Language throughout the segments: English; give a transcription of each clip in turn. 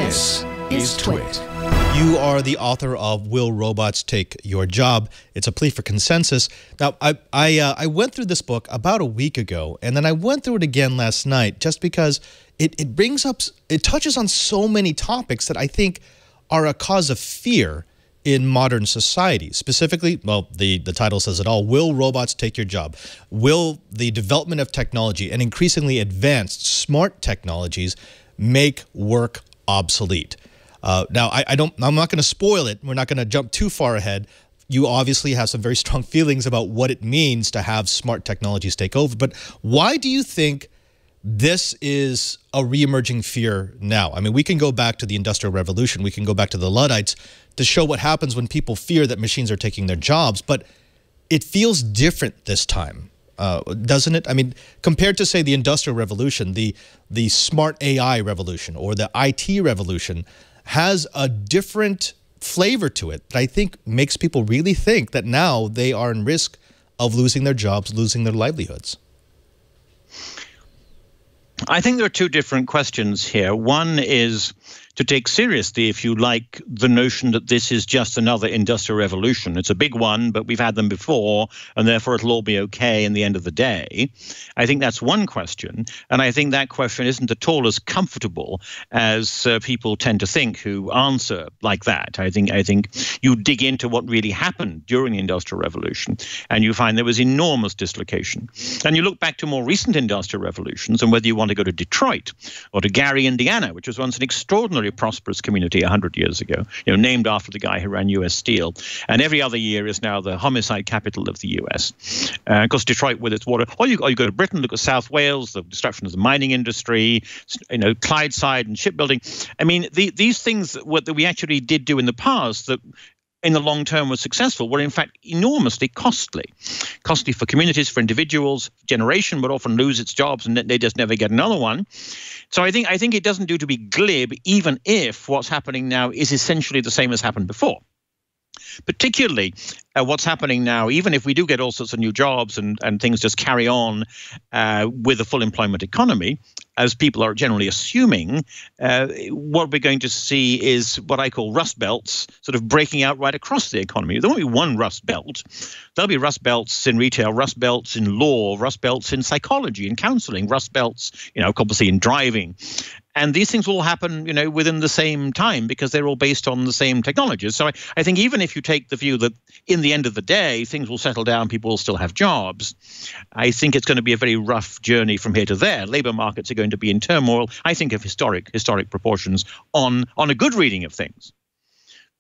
This is TWiT. You are the author of Will Robots Take Your Job? It's a plea for consensus. Now, I went through this book about a week ago, and then I went through it again last night just because it brings up, it touches on so many topics that I think are a cause of fear in modern society. Specifically, well, the title says it all, Will Robots Take Your Job? Will the development of technology and increasingly advanced smart technologies make work obsolete? Now, I'm not going to spoil it. We're not going to jump too far ahead. You obviously have some very strong feelings about what it means to have smart technologies take over. But why do you think this is a reemerging fear now? I mean, we can go back to the Industrial Revolution. We can go back to the Luddites to show what happens when people fear that machines are taking their jobs. But it feels different this time, doesn't it? I mean, compared to, say, the Industrial Revolution, the smart AI revolution or the IT revolution has a different flavor to it that I think makes people really think that now they are in risk of losing their jobs, losing their livelihoods. I think there are two different questions here. One is to take seriously, if you like, the notion that this is just another industrial revolution. It's a big one, but we've had them before, and therefore it'll all be okay in the end of the day. I think that's one question, and I think that question isn't at all as comfortable as people tend to think who answer like that. I think you dig into what really happened during the Industrial Revolution, and you find there was enormous dislocation. And you look back to more recent industrial revolutions, and whether you want to go to Detroit or to Gary, Indiana, which was once an extraordinary prosperous community 100 years ago, named after the guy who ran U.S. Steel, and every other year is now the homicide capital of the U.S. Of course, Detroit with its water. Or you go to Britain, look at South Wales, the destruction of the mining industry, Clydeside and shipbuilding. I mean, these things that we actually did do in the past that in the long term was successful were in fact enormously costly for communities, for individuals. Generation would often lose its jobs and they just never get another one. So I think it doesn't do to be glib, even if what's happening now is essentially the same as happened before. Particularly what's happening now, even if we do get all sorts of new jobs and things just carry on with a full employment economy, as people are generally assuming, what we're going to see is what I call rust belts sort of breaking out right across the economy. There won't be one rust belt. There'll be rust belts in retail, rust belts in law, rust belts in psychology and counseling, rust belts, obviously in driving. And these things will happen, within the same time because they're all based on the same technologies. So I think even if you take the view that in the end of the day, things will settle down, people will still have jobs, I think it's going to be a very rough journey from here to there. Labor markets are going to be in turmoil, I think, of historic proportions on a good reading of things.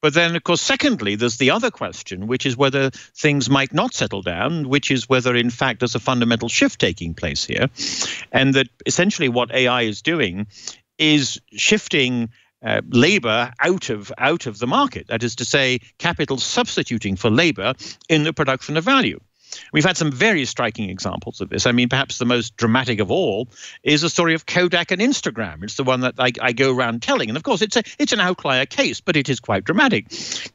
But then, of course, secondly, there's the other question, which is whether things might not settle down, which is whether, in fact, there's a fundamental shift taking place here. And that essentially what AI is doing is shifting labor out of the market. That is to say, capital substituting for labor in the production of value. We've had some very striking examples of this. I mean, perhaps the most dramatic of all is the story of Kodak and Instagram. It's the one that I go around telling. And of course, it's an outlier case, but it is quite dramatic.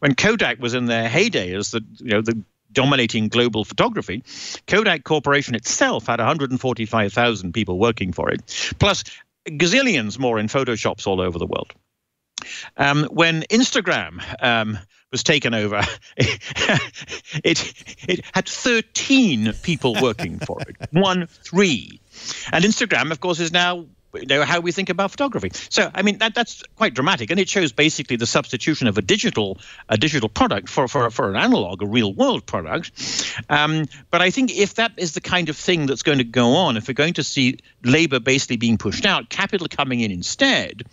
When Kodak was in their heyday as the dominating global photography, Kodak Corporation itself had 145,000 people working for it, plus gazillions more in Photoshops all over the world. When Instagram was taken over, it had 13 people working for it, 13. And Instagram, of course, is now how we think about photography. So, I mean, that's quite dramatic, and it shows basically the substitution of a digital product for an analog, a real world product. But I think if that is the kind of thing that's going to go on, if we're going to see labor basically being pushed out, capital coming in instead,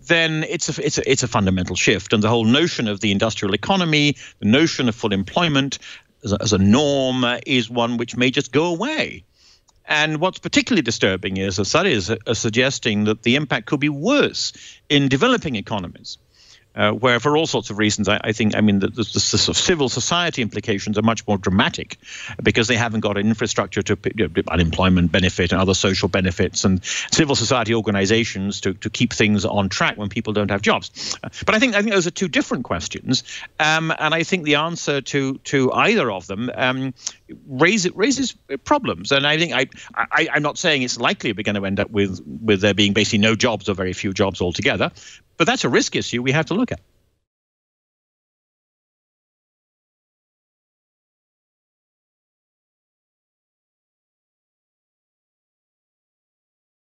then it's a fundamental shift. And the whole notion of the industrial economy, the notion of full employment as a norm is one which may just go away. And what's particularly disturbing is the studies are suggesting that the impact could be worse in developing economies, where for all sorts of reasons, the sort of civil society implications are much more dramatic because they haven't got an infrastructure to unemployment benefit and other social benefits and civil society organizations to keep things on track when people don't have jobs. But I think those are two different questions. And I think the answer to either of them raises problems. And I think I'm not saying it's likely we're going to end up with there being basically no jobs or very few jobs altogether. But that's a risk issue we have to look at.